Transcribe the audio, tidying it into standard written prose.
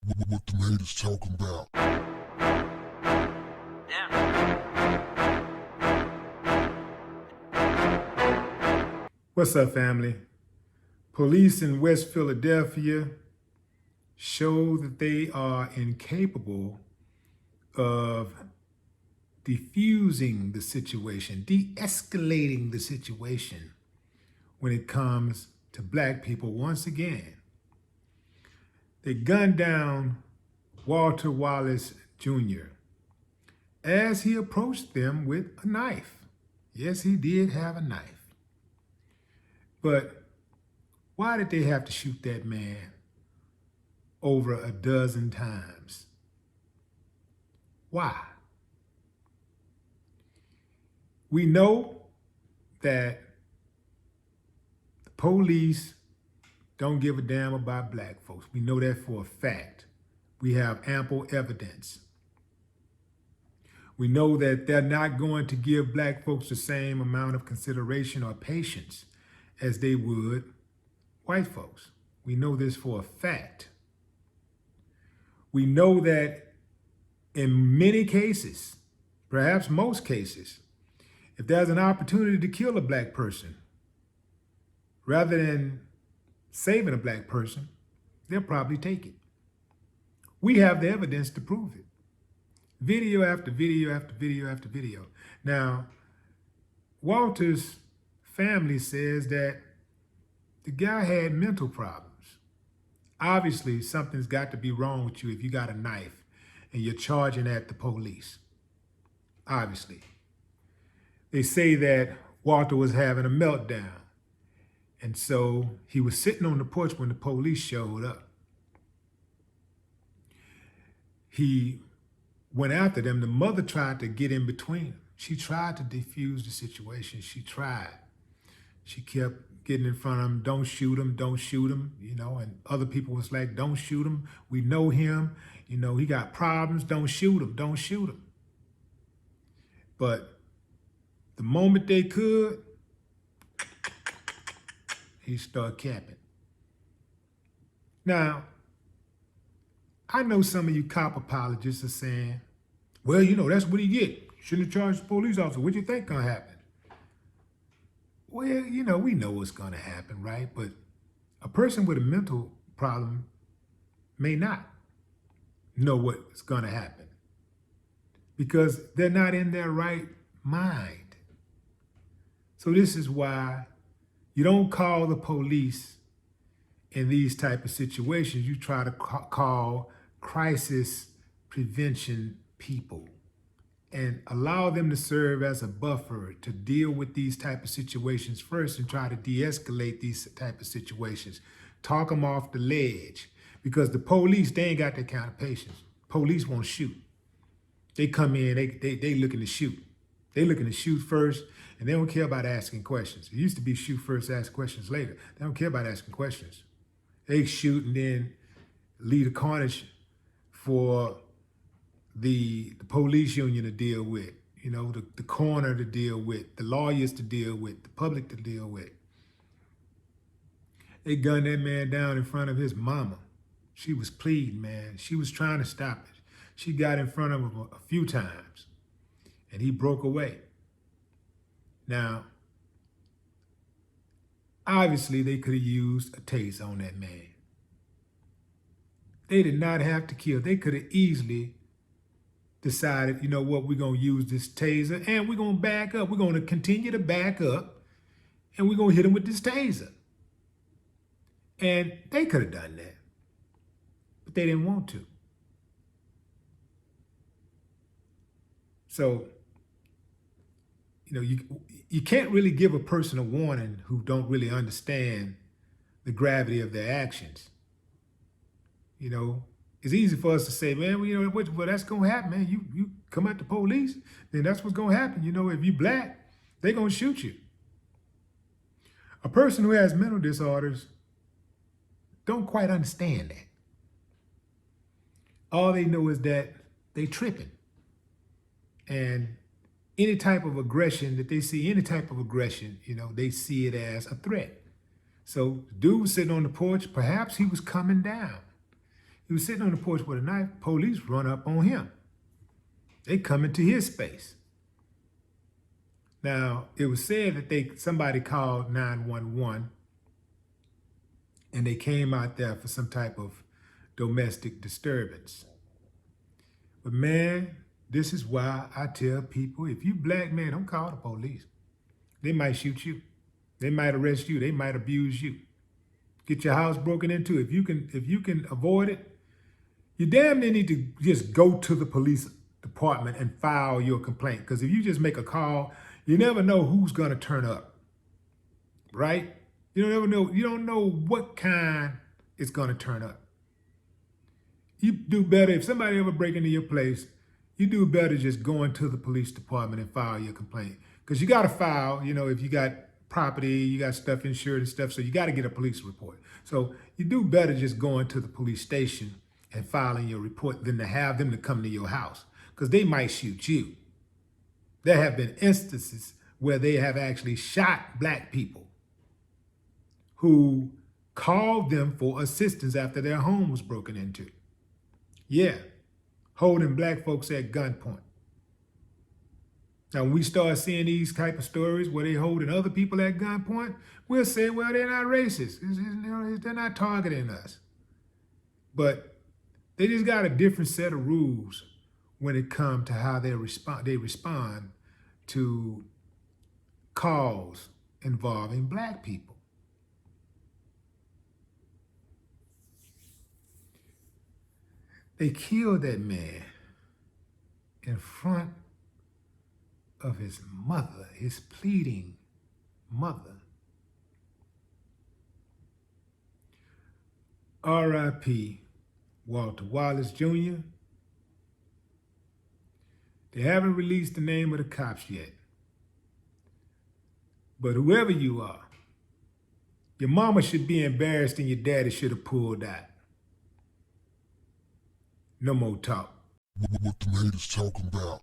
What the haters talking about? What's up, family? Police in West Philadelphia show that they are incapable of defusing the situation, de-escalating the situation when it comes to black people once again. They gunned down Walter Wallace Jr. as he approached them with a knife. Yes, he did have a knife. But why did they have to shoot that man over a dozen times? Why? We know that the police don't give a damn about black folks. We know that for a fact. We have ample evidence. We know that they're not going to give black folks the same amount of consideration or patience as they would white folks. We know this for a fact. We know that in many cases, perhaps most cases, if there's an opportunity to kill a black person, rather than saving a black person, they'll probably take it. We have the evidence to prove it. Video after video after video after video. Now, Walter's family says that the guy had mental problems. Obviously, something's got to be wrong with you if you got a knife and you're charging at the police. Obviously. They say that Walter was having a meltdown. And so he was sitting on the porch when the police showed up. He went after them. The mother tried to get in between them. She tried to defuse the situation. She tried. She kept getting in front of him. Don't shoot him. Don't shoot him. You know, and other people was like, don't shoot him. We know him. You know, he got problems. Don't shoot him. Don't shoot him. But the moment they could, he started capping. Now, I know some of you cop apologists are saying, well, you know, that's what he get. Shouldn't have charged the police officer. What do you think gonna happen? Well, you know, we know what's gonna happen, right? But a person with a mental problem may not know what's gonna happen because they're not in their right mind. So this is why you don't call the police in these type of situations. You try to call crisis prevention people and allow them to serve as a buffer to deal with these type of situations first and try to de-escalate these type of situations. Talk them off the ledge because the police, they ain't got that kind of patience. Police won't shoot. They come in, they looking to shoot. They looking to shoot first and they don't care about asking questions. It used to be shoot first, ask questions later. They don't care about asking questions. They shoot and then leave the carnage for the police union to deal with, you know, the coroner to deal with, the lawyers to deal with, the public to deal with. They gunned that man down in front of his mama. She was pleading, man. She was trying to stop it. She got in front of him a few times and he broke away. Now, obviously they could have used a taser on that man. They did not have to kill. They could have easily decided, you know what, we're going to use this taser and we're going to back up. We're going to continue to back up and we're going to hit him with this taser. And they could have done that, but they didn't want to. So, you know, you can't really give a person a warning who don't really understand the gravity of their actions. You know, it's easy for us to say, man, well, you know, well, that's going to happen, man. You come at the police, then that's what's going to happen. You know, if you black, they're going to shoot you. A person who has mental disorders don't quite understand that. All they know is that they tripping. And any type of aggression that they see, any type of aggression, you know, they see it as a threat. So dude was sitting on the porch, perhaps he was coming down. He was sitting on the porch with a knife. Police run up on him. They come into his space. Now, it was said that somebody called 911 and they came out there for some type of domestic disturbance. But man, this is why I tell people, if you black man, don't call the police. They might shoot you. They might arrest you. They might abuse you. Get your house broken into. If you can avoid it, you damn near need to just go to the police department and file your complaint. Because if you just make a call, you never know who's gonna turn up, right? You don't know what kind is gonna turn up. You do better, if somebody ever break into your place, you do better just going to the police department and file your complaint. Because you gotta file, if you got property, you got stuff insured and stuff, so you gotta get a police report. So you do better just going to the police station and filing your report than to have them to come to your house, because they might shoot you. There have been instances where they have actually shot black people who called them for assistance after their home was broken into. Yeah, holding black folks at gunpoint. Now, when we start seeing these type of stories where they holding other people at gunpoint, we'll say, well, they're not racist. They're not targeting us. But they just got a different set of rules when it comes to how they respond to calls involving black people. They killed that man in front of his mother, his pleading mother. R.I.P. Walter Wallace Jr. They haven't released the name of the cops yet. But whoever you are, your mama should be embarrassed and your daddy should have pulled out. No more talk. What the haters talking about?